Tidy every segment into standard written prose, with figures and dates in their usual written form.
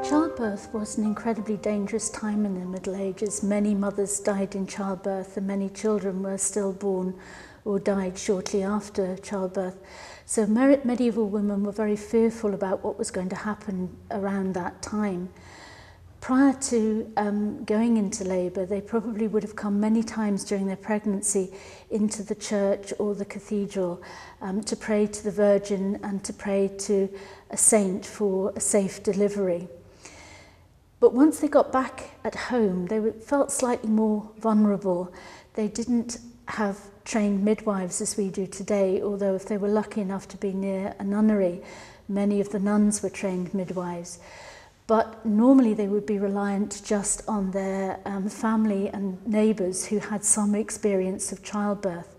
Childbirth was an incredibly dangerous time in the Middle Ages. Many mothers died in childbirth and many children were stillborn or died shortly after childbirth. So medieval women were very fearful about what was going to happen around that time. Prior to going into labour, they probably would have come many times during their pregnancy into the church or the cathedral to pray to the Virgin and to pray to a saint for a safe delivery. But once they got back at home, they felt slightly more vulnerable. They didn't have trained midwives as we do today, although if they were lucky enough to be near a nunnery, many of the nuns were trained midwives. But normally they would be reliant just on their family and neighbours who had some experience of childbirth.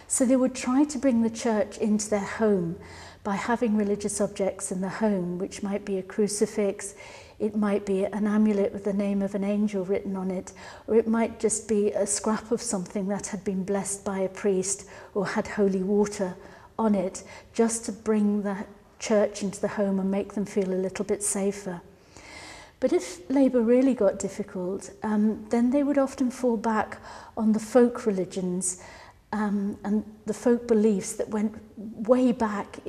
So they would try to bring the church into their home by having religious objects in the home, which might be a crucifix, it might be an amulet with the name of an angel written on it, or it might just be a scrap of something that had been blessed by a priest or had holy water on it, just to bring the church into the home and make them feel a little bit safer. But if labour really got difficult, then they would often fall back on the folk religions and the folk beliefs that went way back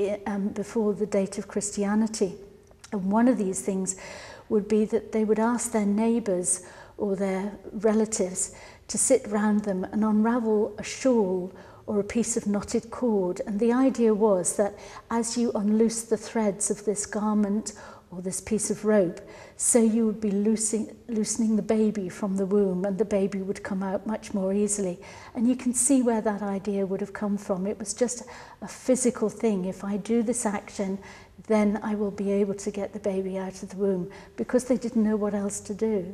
before the date of Christianity. And one of these things would be that they would ask their neighbours or their relatives to sit round them and unravel a shawl or a piece of knotted cord. And the idea was that as you unloose the threads of this garment or this piece of rope, so you would be loosening the baby from the womb, and the baby would come out much more easily. And you can see where that idea would have come from. It was just a physical thing. If I do this action, then I will be able to get the baby out of the womb, because they didn't know what else to do.